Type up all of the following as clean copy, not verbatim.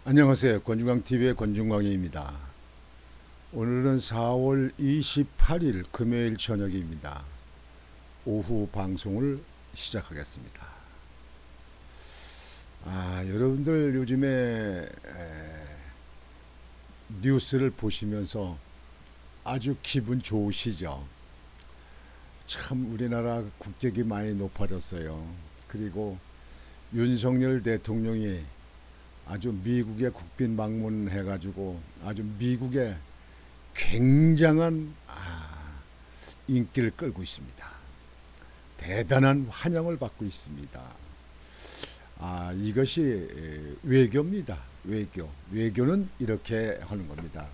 안녕하세요. 권중광TV의 권중광입니다. 오늘은 4월 28일 금요일 저녁입니다. 오후 방송을 시작하겠습니다. 여러분들 요즘에 뉴스를 보시면서 아주 기분 좋으시죠? 참 우리나라 국격이 많이 높아졌어요. 그리고 윤석열 대통령이 아주 미국에 국빈 방문해가지고 아주 미국에 굉장한 인기를 끌고 있습니다. 대단한 환영을 받고 있습니다. 이것이 외교입니다. 외교는 이렇게 하는 겁니다.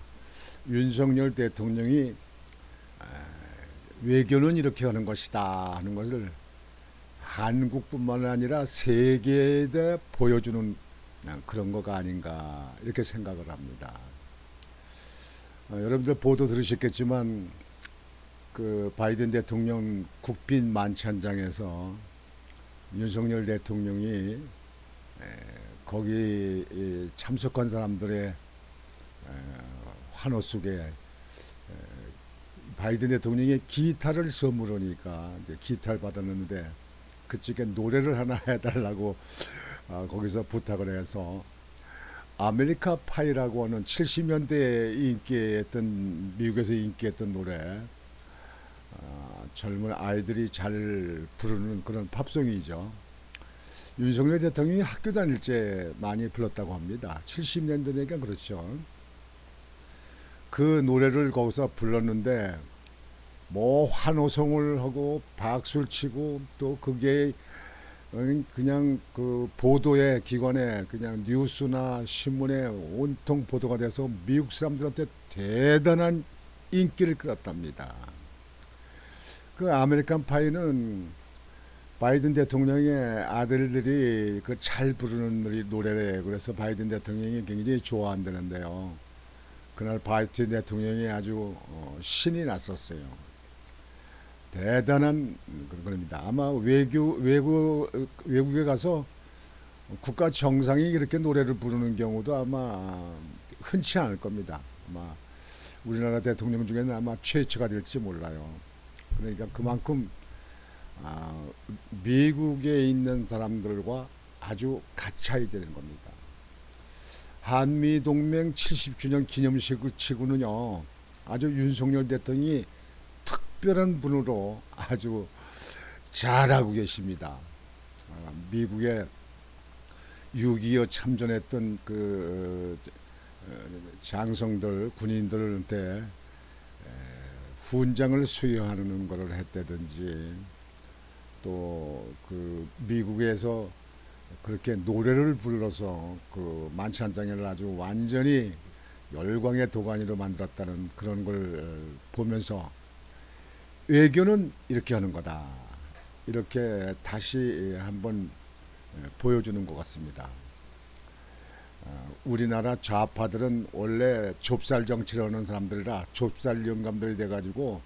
윤석열 대통령이 외교는 이렇게 하는 것이다 하는 것을 한국뿐만 아니라 세계에 대해 보여주는 그런 거가 아닌가 이렇게 생각을 합니다. 여러분들 보도 들으셨겠지만 그 바이든 대통령 국빈 만찬장에서 윤석열 대통령이 거기 참석한 사람들의 환호 속에 바이든 대통령이 기타를 선물하니까 기타를 받았는데 그쪽에 노래를 하나 해달라고 거기서 부탁을 해서 아메리카 파이라고 하는 70년대에 인기했던 미국에서 인기했던 노래, 젊은 아이들이 잘 부르는 그런 팝송이죠. 윤석열 대통령이 학교 다닐 때 많이 불렀다고 합니다. 70년대니까 그렇죠. 그 노래를 거기서 불렀는데 뭐 환호성을 하고 박수를 치고 또 그게 그냥 그 보도의 기관에 그냥 뉴스나 신문에 온통 보도가 돼서 미국 사람들한테 대단한 인기를 끌었답니다. 그 아메리칸 파이는 바이든 대통령의 아들들이 그 잘 부르는 노래래. 그래서 바이든 대통령이 굉장히 좋아한다는데요. 그날 바이든 대통령이 아주 신이 났었어요. 대단한 그런 겁니다. 아마 외국에 가서 국가 정상이 이렇게 노래를 부르는 경우도 아마 흔치 않을 겁니다. 아마 우리나라 대통령 중에는 아마 최초가 될지 몰라요. 그러니까 그만큼 미국에 있는 사람들과 아주 가차이 되는 겁니다. 한미 동맹 70주년 기념식을 치고는요, 아주 윤석열 대통령이 특별한 분으로 아주 잘하고 계십니다. 미국에 6.25 참전했던 그 장성들 군인들한테 훈장을 수여하는 것을 했다든지 또 그 미국에서 그렇게 노래를 불러서 그 만찬장을 아주 완전히 열광의 도가니로 만들었다는 그런 걸 보면서 외교는 이렇게 하는 거다. 이렇게 다시 한번 보여주는 것 같습니다. 우리나라 좌파들은 원래 좁쌀 정치를 하는 사람들이라 좁쌀 영감들이 돼가지고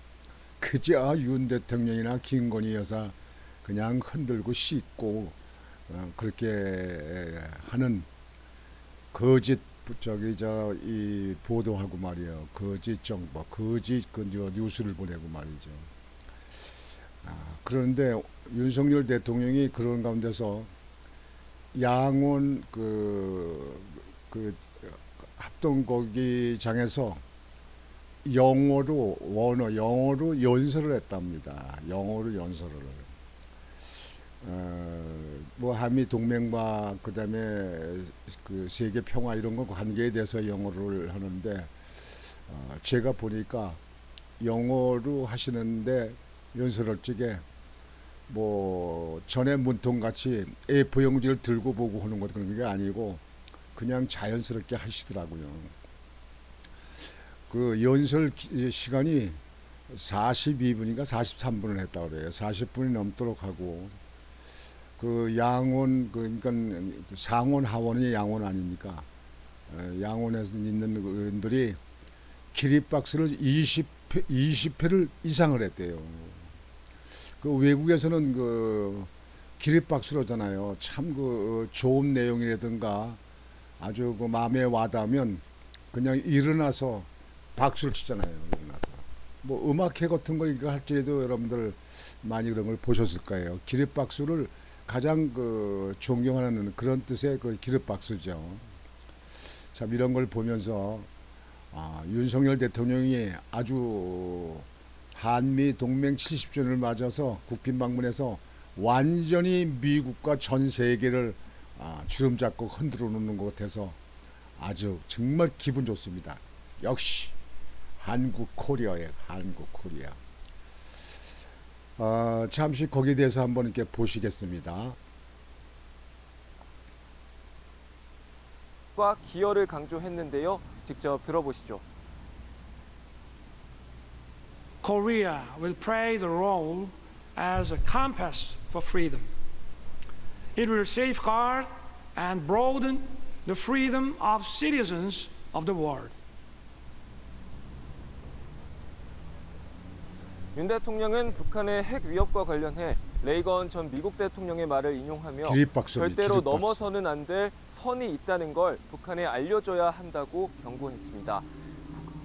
그저 윤 대통령이나 김건희 여사 그냥 흔들고 씻고 그렇게 하는 거짓 이 보도하고 말이에요. 거짓 정보, 거짓 그 뉴스를 보내고 말이죠. 그런데 윤석열 대통령이 그런 가운데서 양원 그 합동거기장에서 영어로 연설을 했답니다. 영어로 연설을. 뭐 한미 동맹과 그다음에 그 세계 평화 이런 거 관계에 대해서 영어를 하는데 제가 보니까 영어로 하시는데 연설할 적에 뭐 전에 문통 같이 A4 용지를 들고 보고 하는 것 그런 게 아니고 그냥 자연스럽게 하시더라고요. 그 연설 시간이 42분인가 43분을 했다고 그래요. 40분이 넘도록 하고 그 양원 그러니까 상원 하원이 양원 아닙니까? 양원에서 있는 분들이 기립박수를 20회를 이상을 했대요. 그 외국에서는 그 기립박수로잖아요. 참 그 좋은 내용이라든가 아주 그 마음에 와닿으면 그냥 일어나서 박수를 치잖아요. 일어나서 뭐 음악회 같은 거 이거 할지라도 여러분들 많이 그런 걸 보셨을 거예요. 기립박수를 가장 그 존경하는 그런 뜻의 그 기립박수죠. 참 이런 걸 보면서 윤석열 대통령이 아주 한미 동맹 70주년을 맞아서 국빈 방문해서 완전히 미국과 전 세계를 주름잡고 흔들어 놓는 것 같아서 아주 정말 기분 좋습니다. 역시 한국 코리아에 한국 코리아. 잠시 거기에 대해서 한번 이렇게 보시겠습니다. 과 기여를 강조했는데요. 직접 들어보시죠. Korea will play the role as a compass for freedom. It will safeguard and broaden the freedom of citizens of the world. 윤 대통령은 북한의 핵 위협과 관련해 레이건 전 미국 대통령의 말을 인용하며 절대로 넘어서는 안 될 선이 있다는 걸 북한에 알려줘야 한다고 경고했습니다.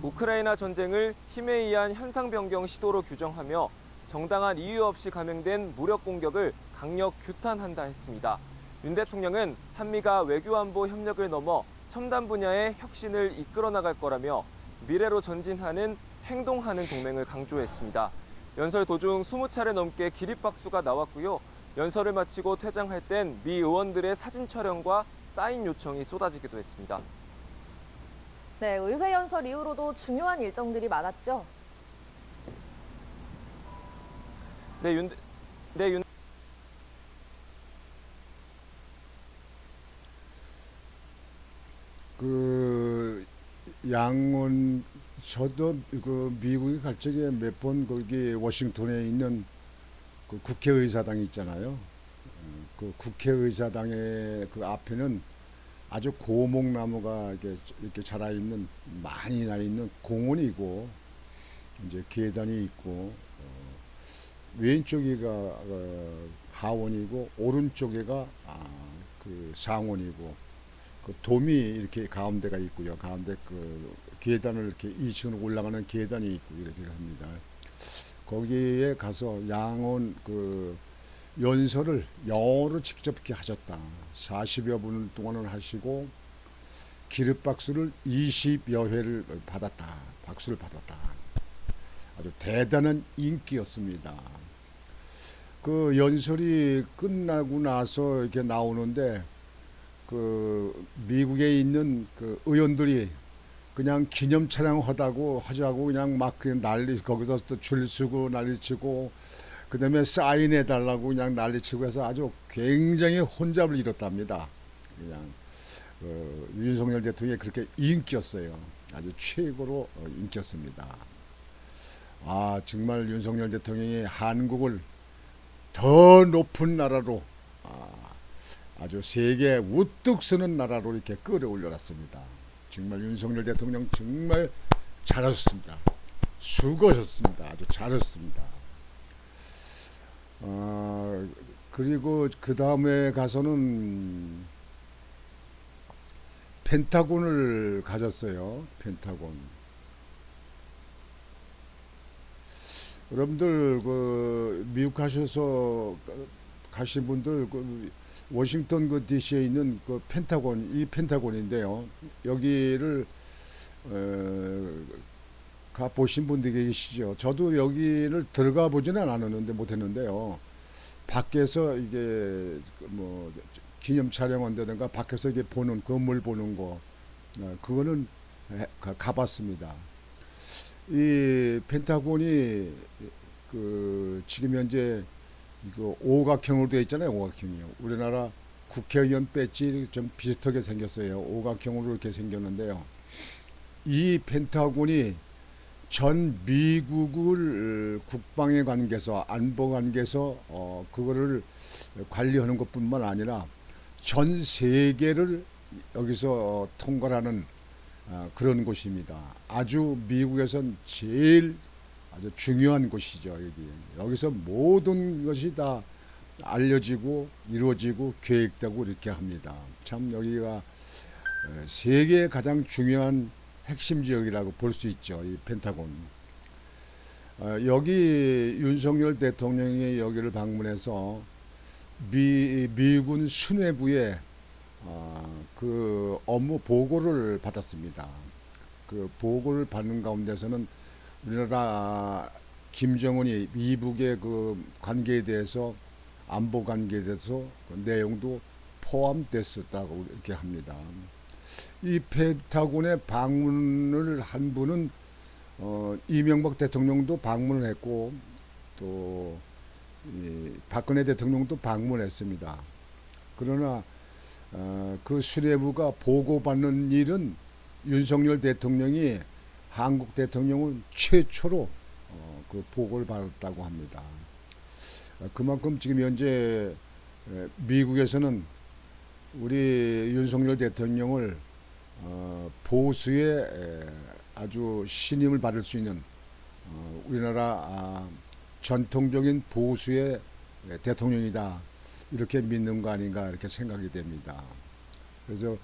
우크라이나 전쟁을 힘에 의한 현상 변경 시도로 규정하며 정당한 이유 없이 감행된 무력 공격을 강력 규탄한다 했습니다. 윤 대통령은 한미가 외교안보 협력을 넘어 첨단 분야의 혁신을 이끌어 나갈 거라며 미래로 전진하는 행동하는 동맹을 강조했습니다. 연설 도중 20차례 넘게 기립박수가 나왔고요. 연설을 마치고 퇴장할 땐 미 의원들의 사진 촬영과 사인 요청이 쏟아지기도 했습니다. 네, 의회 연설 이후로도 중요한 일정들이 많았죠. 그 양원 저도 그 미국에 갈 적에 몇 번 거기 워싱턴에 있는 그 국회의사당이 있잖아요. 그 국회의사당의 그 앞에는 아주 고목나무가 이렇게 자라 있는 많이 나 있는 공원이고 이제 계단이 있고 왼쪽이가 하원이고 오른쪽에가 그 상원이고 그 돔이 이렇게 가운데가 있고요. 가운데 그 계단을 이렇게 2층으로 올라가는 계단이 있고 이렇게 합니다. 거기에 가서 양원 그 연설을 영어로 직접 이렇게 하셨다. 40여 분 동안을 하시고 기립박수를 20여 회를 받았다. 박수를 받았다. 아주 대단한 인기였습니다. 그 연설이 끝나고 나서 이렇게 나오는데 그 미국에 있는 그 의원들이 그냥 기념 촬영하다고 하자고 그냥 막 그냥 난리 거기서 또 줄 서고 난리치고 그다음에 사인해 달라고 그냥 난리치고 해서 아주 굉장히 혼잡을 이뤘답니다. 그냥 윤석열 대통령이 그렇게 인기였어요. 아주 최고로 인기였습니다. 정말 윤석열 대통령이 한국을 더 높은 나라로 아주 세계에 우뚝 서는 나라로 이렇게 끌어올려놨습니다. 정말 윤석열 대통령 정말 잘하셨습니다. 수고하셨습니다. 아주 잘하셨습니다. 그리고 그 다음에 가서는 펜타곤을 가졌어요. 펜타곤. 여러분들 그 미국 가셔서 가신 분들 그 워싱턴 그 DC에 있는 그 펜타곤 이 펜타곤인데요. 여기를 가 보신 분들이 계시죠. 저도 여기를 들어가 보지는 않았는데 못했는데요. 밖에서 이게 뭐 기념 촬영한다든가 밖에서 이게 보는 건물 보는 거 그거는 가봤습니다. 이 펜타곤이 그 지금 현재 이거 오각형으로 되어 있잖아요. 오각형이요. 우리나라 국회의원 배지 좀 비슷하게 생겼어요. 오각형으로 이렇게 생겼는데요. 이 펜타곤이 전 미국을 국방의 관계에서 안보 관계에서 그거를 관리하는 것뿐만 아니라 전 세계를 여기서 통과하는 그런 곳입니다. 아주 미국에선 제일 아주 중요한 곳이죠. 여기서 모든 것이 다 알려지고 이루어지고 계획되고 이렇게 합니다. 참 여기가 세계의 가장 중요한 핵심 지역이라고 볼 수 있죠. 이 펜타곤. 여기 윤석열 대통령이 여기를 방문해서 미군 수뇌부에 그 업무 보고를 받았습니다. 그 보고를 받는 가운데서는 우리나라 김정은이 미북의 그 관계에 대해서 안보 관계에 대해서 그 내용도 포함됐었다고 이렇게 합니다. 이 펜타곤에 방문을 한 분은 이명박 대통령도 방문을 했고 또 박근혜 대통령도 방문했습니다. 그러나 그 수뇌부가 보고받는 일은 윤석열 대통령이 한국 대통령은 최초로 그 보고를 받았다고 합니다. 그만큼 지금 현재 미국에서는 우리 윤석열 대통령을 보수의 아주 신임을 받을 수 있는 우리나라 전통적인 보수의 대통령이다, 이렇게 믿는 거 아닌가 이렇게 생각이 됩니다. 그래서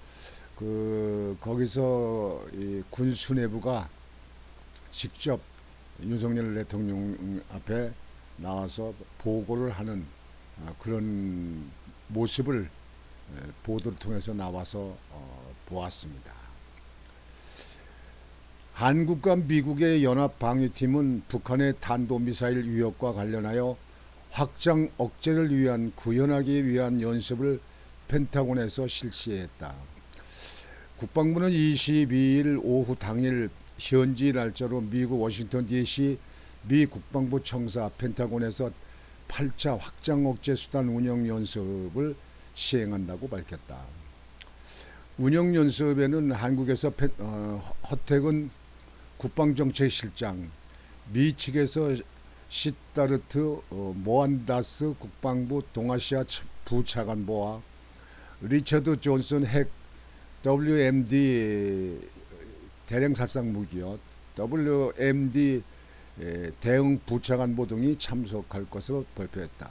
거기서 이 군 수뇌부가 직접 윤석열 대통령 앞에 나와서 보고를 하는 그런 모습을 보도를 통해서 나와서 보았습니다. 한국과 미국의 연합방위팀은 북한의 탄도미사일 위협과 관련하여 확장 억제를 위한 구현하기 위한 연습을 펜타곤에서 실시했다. 국방부는 22일 오후 당일 현지 날짜로 미국 워싱턴 DC 미 국방부 청사 펜타곤에서 8차 확장 억제 수단 운영 연습을 시행한다고 밝혔다. 운영 연습에는 한국에서 허태근 국방정책실장, 미 측에서 시다르트 모한다스 국방부 동아시아 부차관보와 리처드 존슨 핵 WMD 대량 살상 무기요 WMD 대응 부차관보 등이 참석할 것으로 발표했다.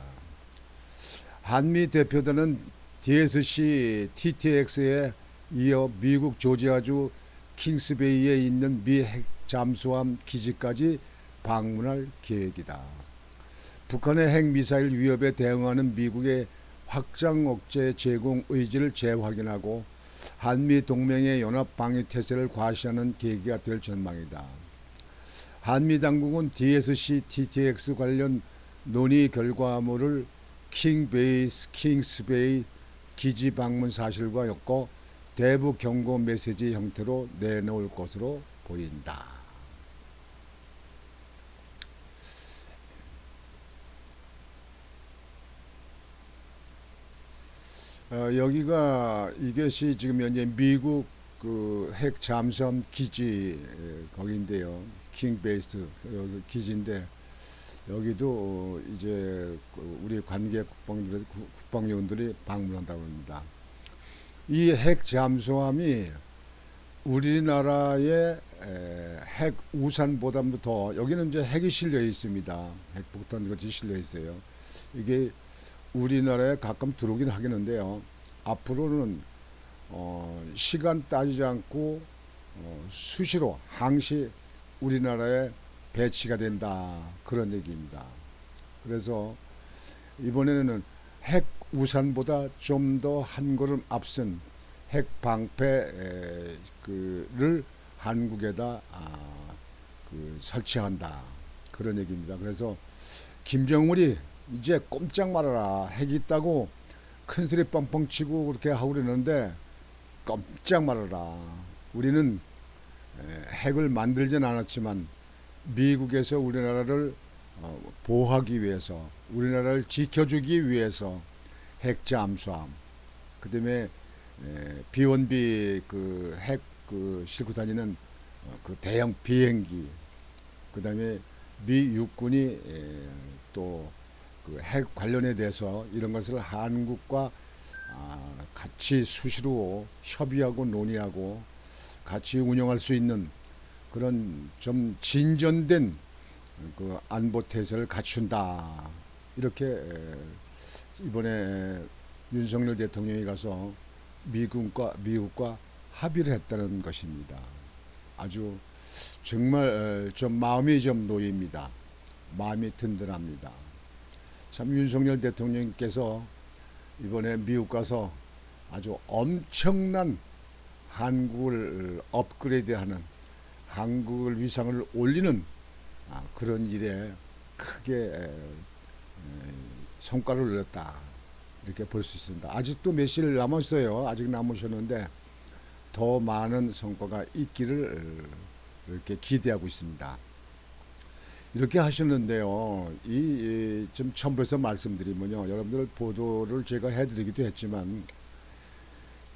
한미 대표단은 DSC TTX에 이어 미국 조지아주 킹스베이에 있는 미 핵 잠수함 기지까지 방문할 계획이다. 북한의 핵미사일 위협에 대응하는 미국의 확장 억제 제공 의지를 재확인하고 한미 동맹의 연합 방위 태세를 과시하는 계기가 될 전망이다. 한미 당국은 DSC TTX 관련 논의 결과물을 킹스베이 기지 방문 사실과 엮어 대북 경고 메시지 형태로 내놓을 것으로 보인다. 여기가 이것이 지금 현재 미국 그 핵 잠수함 기지 거기인데요. 킹베이스 기지인데 여기도 이제 우리 관계 국방요원들이 방문한다고 합니다. 이 핵 잠수함이 우리나라의 핵 우산보다도 더 여기는 이제 핵이 실려 있습니다. 핵폭탄 같이 실려 있어요. 이게 우리나라에 가끔 들어오긴 하겠는데요. 앞으로는 시간 따지지 않고 수시로 항시 우리나라에 배치가 된다, 그런 얘기입니다. 그래서 이번에는 핵 우산보다 좀 더 한 걸음 앞선 핵 방패를 한국에다 설치한다, 그런 얘기입니다. 그래서 김정은이 이제 꼼짝 말아라, 핵 있다고 큰 소리 뻥뻥 치고 그렇게 하고 그러는데 꼼짝 말아라. 우리는 핵을 만들진 않았지만 미국에서 우리나라를 보호하기 위해서, 우리나라를 지켜주기 위해서 핵 잠수함, 그다음에 B1B 그 핵 싣고 다니는 그 대형 비행기, 그다음에 미 육군이 또 그 핵 관련에 대해서 이런 것을 한국과 같이 수시로 협의하고 논의하고 같이 운영할 수 있는 그런 좀 진전된 그 안보 태세를 갖춘다, 이렇게 이번에 윤석열 대통령이 가서 미국과 합의를 했다는 것입니다. 아주 정말 좀 마음이 좀 놓입니다. 마음이 든든합니다. 참 윤석열 대통령께서 이번에 미국 가서 아주 엄청난 한국을 업그레이드하는, 한국을 위상을 올리는 그런 일에 크게 성과를 올렸다, 이렇게 볼 수 있습니다. 아직도 며칠 남았어요. 아직 남으셨는데 더 많은 성과가 있기를 이렇게 기대하고 있습니다. 이렇게 하셨는데요. 좀 첨부해서 말씀드리면요, 여러분들 보도를 제가 해드리기도 했지만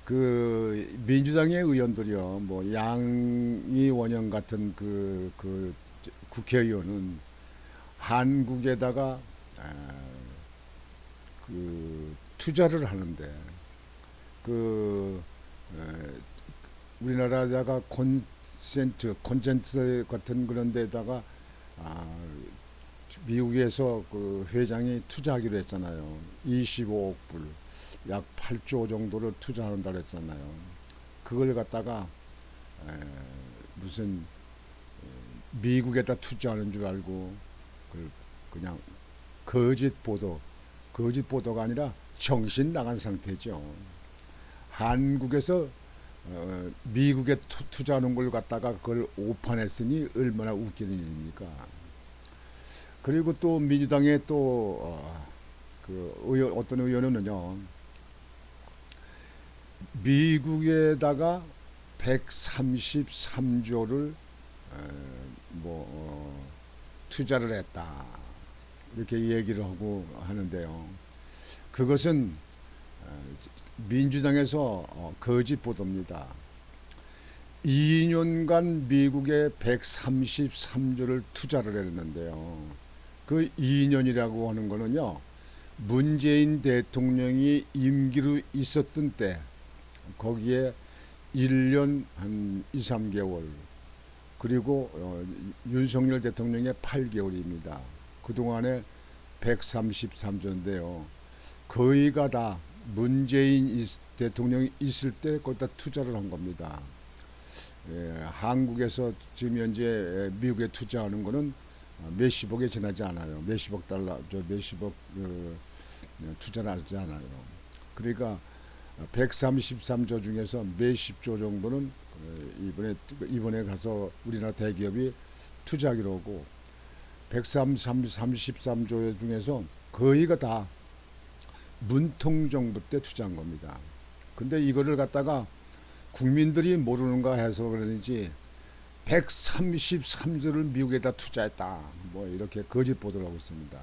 그 민주당의 의원들이요, 뭐 양이 원영 같은 그 국회의원은 한국에다가 그 투자를 하는데 우리나라에다가 콘센트 같은 그런 데다가 미국에서 그 회장이 투자하기로 했잖아요. 25억 불, 약 8조 정도를 투자한다고 했잖아요. 그걸 갖다가 무슨 미국에다 투자하는 줄 알고 그냥 거짓 보도가 아니라 정신 나간 상태죠. 한국에서 미국에 투자하는 걸 갖다가 그걸 오판했으니 얼마나 웃기는 일입니까? 그리고 또 민주당의 또 어떤 의원은요, 미국에다가 133조를 투자를 했다, 이렇게 얘기를 하고 하는데요. 그것은 민주당에서 거짓 보도입니다. 2년간 미국에 133조를 투자를 했는데요. 그 2년이라고 하는 거는요, 문재인 대통령이 임기로 있었던 때 거기에 1년 한 2, 3개월, 그리고 윤석열 대통령의 8개월입니다. 그동안에 133조인데요. 거의가 다 문재인 대통령이 있을 때 거기다 투자를 한 겁니다. 한국에서 지금 현재 미국에 투자하는 거는 몇십억에 지나지 않아요. 몇십억 달러, 몇십억 투자를 하지 않아요. 그러니까 133조 중에서 몇십조 정도는 이번에 가서 우리나라 대기업이 투자하기로 하고, 133조 중에서 거의가 다 문통정부 때 투자한 겁니다. 근데 이거를 갖다가 국민들이 모르는가 해서 그러는지 133조를 미국에다 투자했다, 뭐 이렇게 거짓 보도를 하고 있습니다.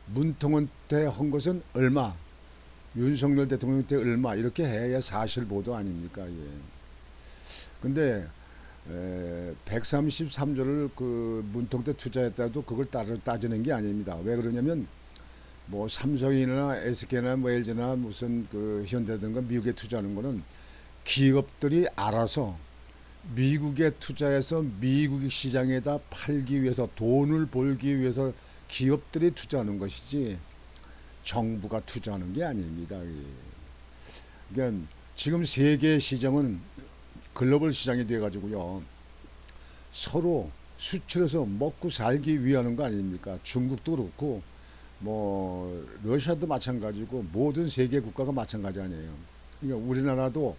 문통원 때 한 것은 얼마, 윤석열 대통령 때 얼마, 이렇게 해야 사실 보도 아닙니까? 예. 근데 133조를 그 문통 때 투자했다도 그걸 따지는 게 아닙니다. 왜 그러냐면 뭐 삼성이나 SK나 뭐 LG나 무슨 그 현대든가 미국에 투자하는 거는 기업들이 알아서 미국에 투자해서 미국 시장에다 팔기 위해서, 돈을 벌기 위해서 기업들이 투자하는 것이지 정부가 투자하는 게 아닙니다. 그러니까 지금 세계 시장은 글로벌 시장이 돼 가지고요, 서로 수출해서 먹고 살기 위하는 거 아닙니까? 중국도 그렇고 뭐 러시아도 마찬가지고 모든 세계 국가가 마찬가지 아니에요. 그러니까 우리나라도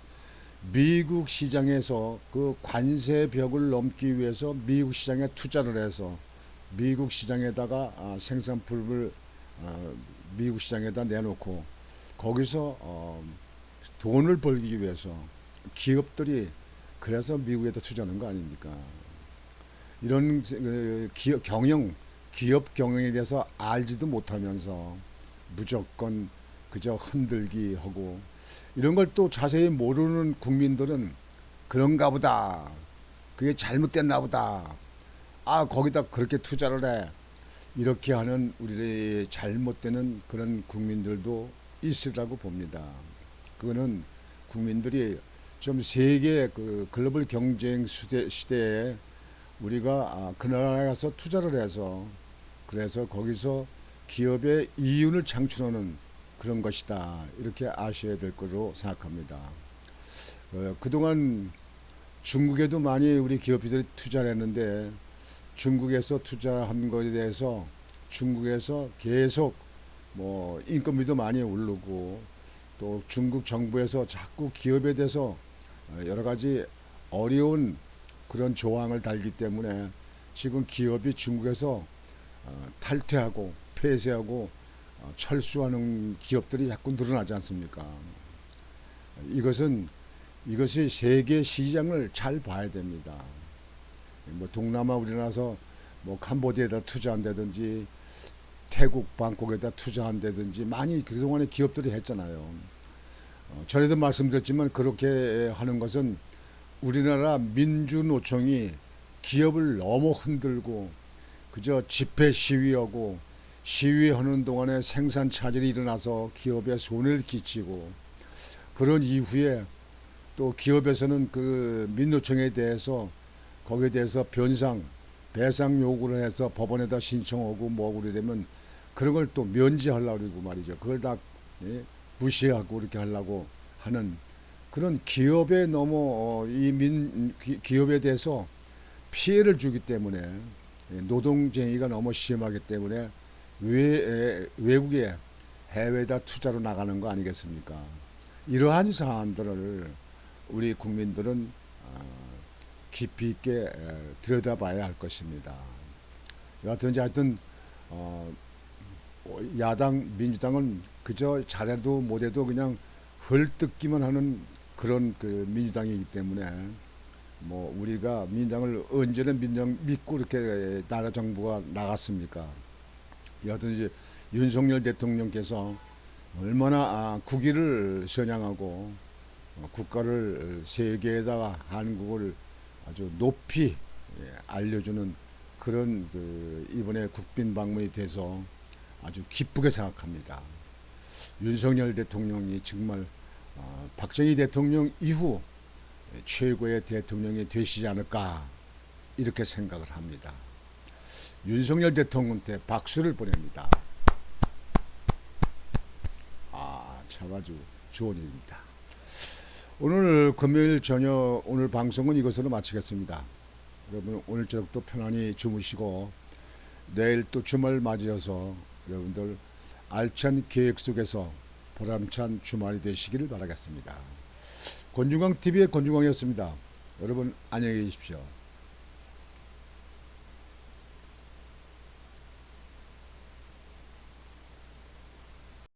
미국 시장에서 그 관세 벽을 넘기 위해서 미국 시장에 투자를 해서 미국 시장에다가 생산품을 미국 시장에다 내놓고 거기서 돈을 벌기 위해서 기업들이 그래서 미국에다 투자하는 거 아닙니까? 이런 기업 경영에 대해서 알지도 못하면서 무조건 그저 흔들기 하고, 이런 걸 또 자세히 모르는 국민들은 그런가 보다, 그게 잘못됐나 보다, 거기다 그렇게 투자를 해, 이렇게 하는 우리의 잘못되는 그런 국민들도 있으라고 봅니다. 그거는 국민들이 좀 세계 그 글로벌 경쟁 시대에 우리가 그 나라에 가서 투자를 해서, 그래서 거기서 기업의 이윤을 창출하는 그런 것이다, 이렇게 아셔야 될 거로 생각합니다. 그동안 중국에도 많이 우리 기업들이 투자를 했는데 중국에서 투자한 것에 대해서 중국에서 계속 뭐 인건비도 많이 오르고 또 중국 정부에서 자꾸 기업에 대해서 여러 가지 어려운 그런 조항을 달기 때문에 지금 기업이 중국에서 탈퇴하고 폐쇄하고 철수하는 기업들이 자꾸 늘어나지 않습니까? 이것이 세계 시장을 잘 봐야 됩니다. 뭐 동남아 우리나라에서 뭐 캄보디아에다 투자한다든지 태국 방콕에다 투자한다든지 많이 그동안에 기업들이 했잖아요. 전에도 말씀드렸지만 그렇게 하는 것은 우리나라 민주노총이 기업을 너무 흔들고 그저 집회 시위하고 시위하는 동안에 생산 차질이 일어나서 기업에 손해를 끼치고 그런 이후에 또 기업에서는 그 민노총에 대해서 거기에 대해서 배상 요구를 해서 법원에다 신청하고 뭐 그래 되면 그런 걸 또 면제하려고 그러고 말이죠. 그걸 다 무시하고 이렇게 하려고 하는 그런 기업에 너무 기업에 대해서 피해를 주기 때문에 노동쟁의가 너무 심하기 때문에 외국에 해외에다 투자로 나가는 거 아니겠습니까? 이러한 사안들을 우리 국민들은 깊이 있게 들여다봐야 할 것입니다. 여하튼 야당 민주당은 그저 잘해도 못해도 그냥 헐뜯기만 하는 그런 그 민주당이기 때문에 뭐 우리가 민주당을 언제는 민주당 믿고 이렇게 나라 정부가 나갔습니까? 여하튼 이제 윤석열 대통령께서 얼마나 국위를 선양하고 국가를 세계에다가 한국을 아주 높이 알려주는 그런 이번에 국빈 방문이 돼서 아주 기쁘게 생각합니다. 윤석열 대통령이 정말 박정희 대통령 이후 최고의 대통령이 되시지 않을까 이렇게 생각을 합니다. 윤석열 대통령한테 박수를 보냅니다. 참 아주 좋은 일입니다. 오늘 금요일 저녁 오늘 방송은 이것으로 마치겠습니다. 여러분 오늘 저녁도 편안히 주무시고 내일 또 주말 맞이어서 여러분들 알찬 계획 속에서 보람찬 주말이 되시기를 바라겠습니다. 권중광TV의 권중광이었습니다. 여러분 안녕히 계십시오.